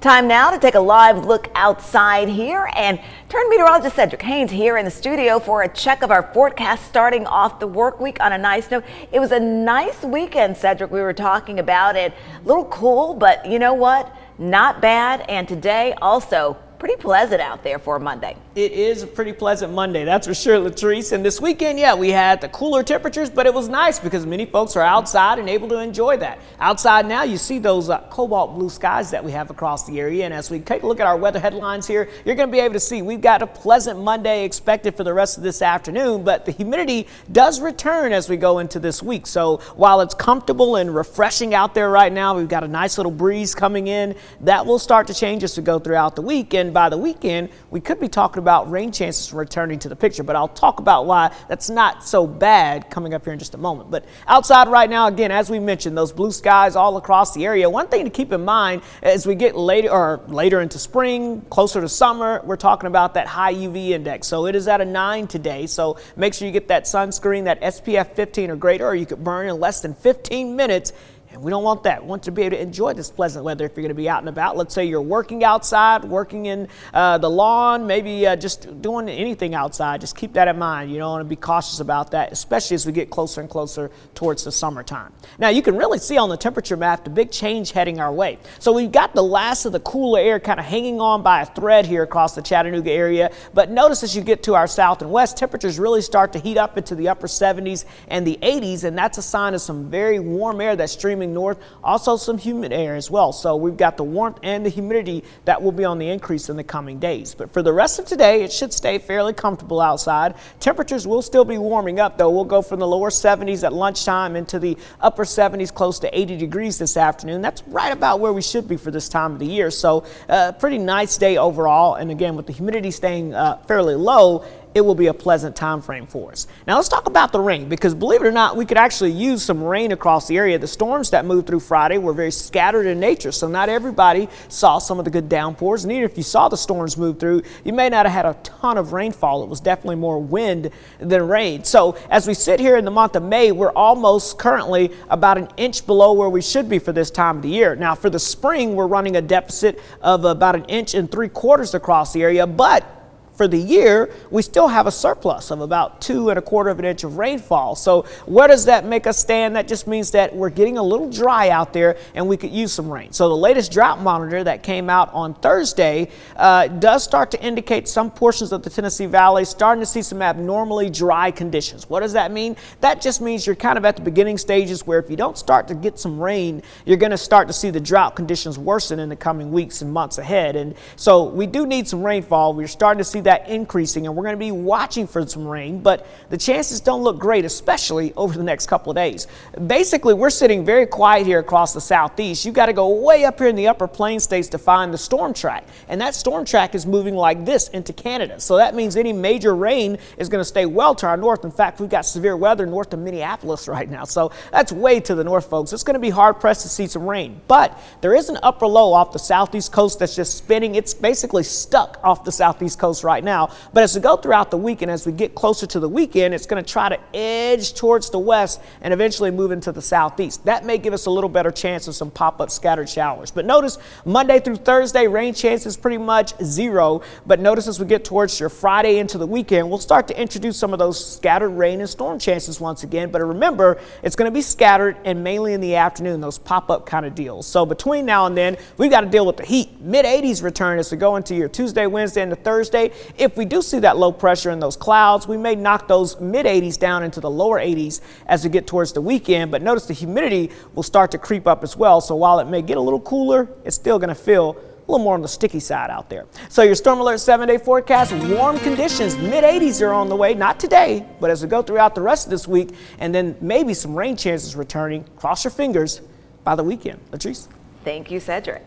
Time now to take a live look outside here and turn meteorologist Cedric Haynes here in the studio for a check of our forecast starting off the work week on a nice note. It was a nice weekend, Cedric. We were talking about it. A little cool, but you know what? Not bad. And today also pretty pleasant out there for a Monday. It is a pretty pleasant Monday, that's for sure, Latrice. And this weekend, yeah, we had the cooler temperatures, but it was nice because many folks are outside and able to enjoy that. Outside now, you see those cobalt blue skies that we have across the area. And as we take a look at our weather headlines here, you're going to be able to see we've got a pleasant Monday expected for the rest of this afternoon, but the humidity does return as we go into this week. So while it's comfortable and refreshing out there right now, we've got a nice little breeze coming in. That will start to change as we go throughout the week. And by the weekend, we could be talking about rain chances returning to the picture, but I'll talk about why that's not so bad coming up here in just a moment. But outside right now, again, as we mentioned, those blue skies all across the area. One thing to keep in mind as we get later into spring, closer to summer, we're talking about that high UV index. So it is at a 9 today. So make sure you get that sunscreen, that SPF 15 or greater, or you could burn in less than 15 minutes. And we don't want that. We want to be able to enjoy this pleasant weather if you're going to be out and about. Let's say you're working outside, working in the lawn, maybe just doing anything outside. Just keep that in mind. You don't want to be cautious about that, especially as we get closer and closer towards the summertime. Now, you can really see on the temperature map the big change heading our way. So we've got the last of the cooler air kind of hanging on by a thread here across the Chattanooga area. But notice as you get to our south and west, temperatures really start to heat up into the upper 70s and the 80s. And that's a sign of some very warm air that's streaming north, also some humid air as well. So we've got the warmth and the humidity that will be on the increase in the coming days. But for the rest of today, it should stay fairly comfortable outside. Temperatures will still be warming up, though. We'll go from the lower 70s at lunchtime into the upper 70s, close to 80 degrees this afternoon. That's right about where we should be for this time of the year. So pretty nice day overall. And again, with the humidity staying fairly low, it will be a pleasant time frame for us. Now let's talk about the rain, because believe it or not, we could actually use some rain across the area. The storms that moved through Friday were very scattered in nature, so not everybody saw some of the good downpours. And even if you saw the storms move through, you may not have had a ton of rainfall. It was definitely more wind than rain. So as we sit here in the month of May, we're almost currently about an inch below where we should be for this time of the year. Now for the spring, we're running a deficit of about 1 3/4 inches across the area, but for the year, we still have a surplus of about 2 1/4 inches of rainfall. So where does that make us stand? That just means that we're getting a little dry out there and we could use some rain. So the latest drought monitor that came out on Thursday does start to indicate some portions of the Tennessee Valley starting to see some abnormally dry conditions. What does that mean? That just means you're kind of at the beginning stages where if you don't start to get some rain, you're going to start to see the drought conditions worsen in the coming weeks and months ahead. And so we do need some rainfall. We're starting to see that increasing, and we're going to be watching for some rain, but the chances don't look great, especially over the next couple of days. Basically, we're sitting very quiet here across the southeast. You got to go way up here in the upper plain states to find the storm track, and that storm track is moving like this into Canada. So that means any major rain is going to stay well to our north. In fact, we've got severe weather north of Minneapolis right now, so that's way to the north, folks. It's going to be hard pressed to see some rain, but there is an upper low off the southeast coast that's just spinning. It's basically stuck off the southeast coast right now. But as we go throughout the week and as we get closer to the weekend, it's going to try to edge towards the west and eventually move into the southeast. That may give us a little better chance of some pop-up scattered showers. But notice Monday through Thursday, rain chances pretty much 0. But notice as we get towards your Friday into the weekend, we'll start to introduce some of those scattered rain and storm chances once again. But remember, it's going to be scattered and mainly in the afternoon, those pop-up kind of deals. So between now and then, we've got to deal with the heat. Mid-80s return as we go into your Tuesday, Wednesday, and Thursday. If we do see that low pressure in those clouds, we may knock those mid-80s down into the lower 80s as we get towards the weekend. But notice the humidity will start to creep up as well. So while it may get a little cooler, it's still going to feel a little more on the sticky side out there. So your Storm Alert 7-day forecast, warm conditions, mid-80s are on the way, not today, but as we go throughout the rest of this week, and then maybe some rain chances returning. Cross your fingers by the weekend. Latrice. Thank you, Cedric.